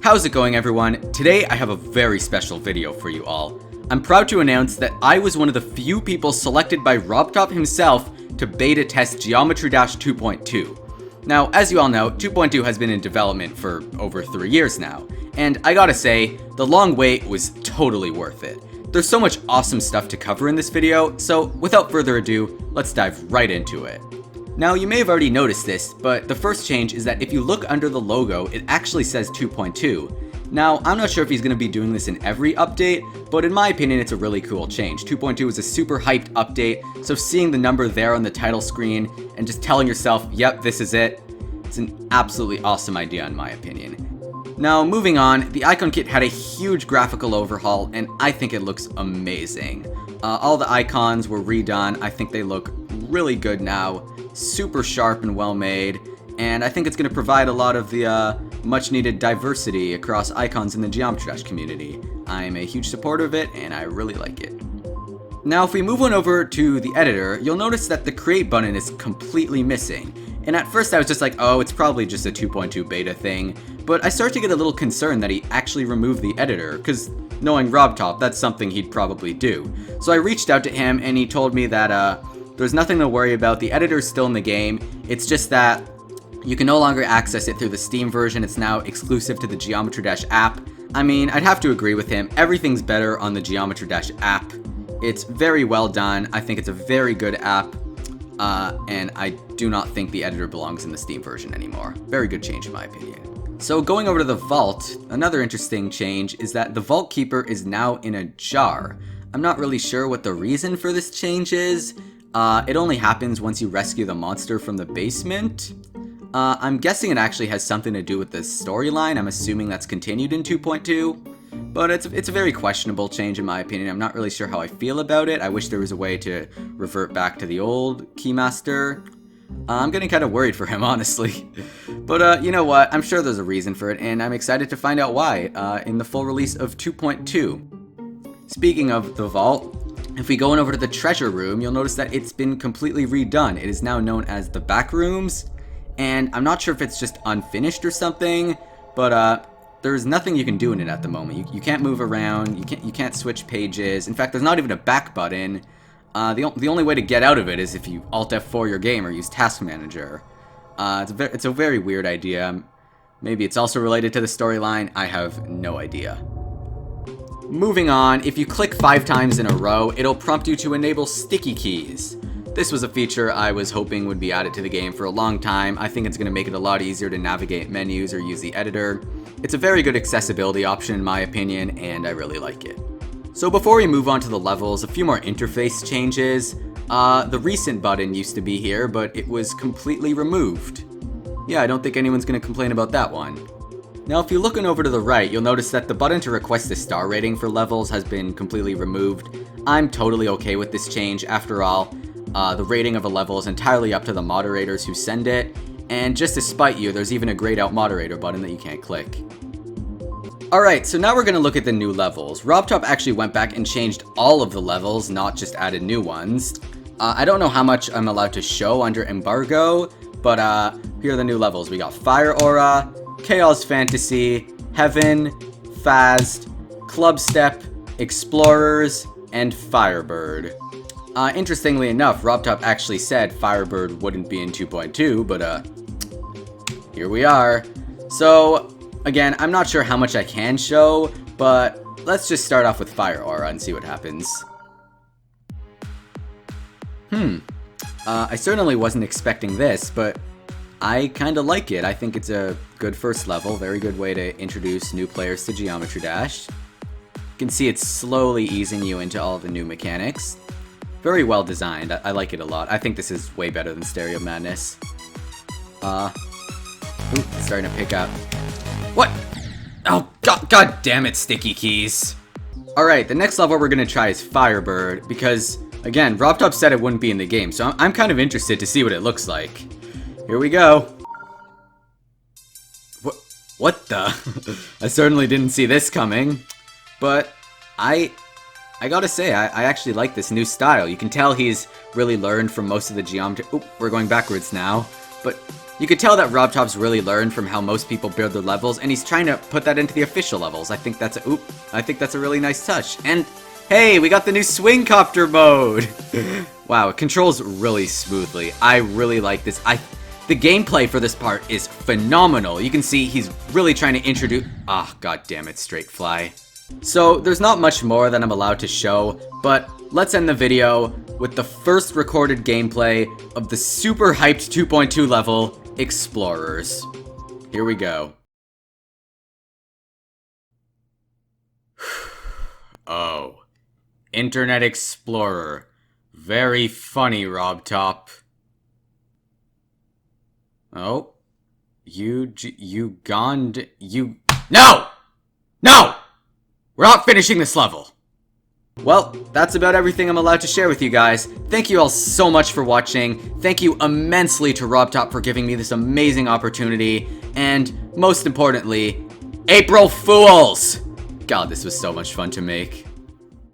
How's it going, everyone? Today I have a very special video for you all. I'm proud to announce that I was one of the few people selected by RobTop himself to beta test Geometry Dash 2.2. Now, as you all know, 2.2 has been in development for over 3 years now, and I gotta say, the long wait was totally worth it. There's so much awesome stuff to cover in this video, so without further ado, let's dive right into it. Now, you may have already noticed this, but the first change is that if you look under the logo, it actually says 2.2. Now, I'm not sure if he's going to be doing this in every update, but in my opinion, it's a really cool change. 2.2 is a super hyped update, so seeing the number there on the title screen and just telling yourself, yep, this is it, it's an absolutely awesome idea in my opinion. Now, moving on, the icon kit had a huge graphical overhaul, and I think it looks amazing. All the icons were redone. I think they look really good now. Super sharp and well made, and I think it's going to provide a lot of the much needed diversity across icons in the Geometry Dash community. I'm a huge supporter of it, and I really like it. Now, if we move on over to the editor, you'll notice that the create button is completely missing. And at first I was just like, oh, it's probably just a 2.2 beta thing, but I started to get a little concerned that he actually removed the editor, because knowing RobTop, that's something he'd probably do. So I reached out to him, and he told me that there's nothing to worry about, the editor's still in the game, it's just that you can no longer access it through the Steam version, it's now exclusive to the Geometry Dash app. I mean, I'd have to agree with him, everything's better on the Geometry Dash app. It's very well done, I think it's a very good app, and I do not think the editor belongs in the Steam version anymore. Very good change in my opinion. So going over to the vault, another interesting change is that the Vault Keeper is now in a jar. I'm not really sure what the reason for this change is. It only happens once you rescue the monster from the basement. I'm guessing it actually has something to do with the storyline. I'm assuming that's continued in 2.2. But it's a very questionable change in my opinion. I'm not really sure how I feel about it. I wish there was a way to revert back to the old Keymaster. I'm getting kind of worried for him, honestly. But you know what? I'm sure there's a reason for it, and I'm excited to find out why in the full release of 2.2. Speaking of the vault, if we go on over to the treasure room, you'll notice that it's been completely redone. It is now known as the back rooms, and I'm not sure if it's just unfinished or something, but there's nothing you can do in it at the moment. You can't move around, you can't switch pages. In fact, there's not even a back button. The only way to get out of it is if you Alt F4 your game or use Task Manager. It's a very weird idea. Maybe it's also related to the storyline. I have no idea. Moving on, if you click 5 times in a row, it'll prompt you to enable sticky keys. This was a feature I was hoping would be added to the game for a long time. I think it's going to make it a lot easier to navigate menus or use the editor. It's a very good accessibility option in my opinion, and I really like it. So before we move on to the levels, a few more interface changes. The recent button used to be here, but it was completely removed. Yeah, I don't think anyone's going to complain about that one. Now, if you're looking over to the right, you'll notice that the button to request a star rating for levels has been completely removed. I'm totally okay with this change. After all, the rating of a level is entirely up to the moderators who send it, and just to spite you, there's even a grayed out moderator button that you can't click. Alright, so now we're going to look at the new levels. RobTop actually went back and changed all of the levels, not just added new ones. I don't know how much I'm allowed to show under embargo, but here are the new levels. We got Fire Aura, Chaos Fantasy, Heaven, Phased, Clubstep, Explorers, and Firebird. Interestingly enough, RobTop actually said Firebird wouldn't be in 2.2, but here we are. So, again, I'm not sure how much I can show, but let's just start off with Fire Aura and see what happens. I certainly wasn't expecting this, but I kinda like it. I think it's a good first level, very good way to introduce new players to Geometry Dash. You can see it's slowly easing you into all the new mechanics. Very well designed, I like it a lot. I think this is way better than Stereo Madness. It's starting to pick up. What? Oh, god damn it, sticky keys. Alright, the next level we're gonna try is Firebird, because, again, RobTop said it wouldn't be in the game, so I'm kind of interested to see what it looks like. Here we go. What the? I certainly didn't see this coming, but I gotta say, I actually like this new style. You can tell he's really learned from most of the geometry. Oop, we're going backwards now. But You could tell that RobTop's really learned from how most people build their levels, and he's trying to put that into the official levels. I think that's a really nice touch. And hey, we got the new Swingcopter mode! Wow, it controls really smoothly. I really like this. The gameplay for this part is phenomenal. You can see he's really trying to introduce... Ah, god damn it, straight fly. So, there's not much more that I'm allowed to show, but let's end the video with the first recorded gameplay of the super hyped 2.2 level, Explorers. Here we go. Oh. Internet Explorer. Very funny, RobTop. Oh. You No! No! We're not finishing this level! Well, that's about everything I'm allowed to share with you guys. Thank you all so much for watching. Thank you immensely to RobTop for giving me this amazing opportunity. And, most importantly, April Fools! God, this was so much fun to make.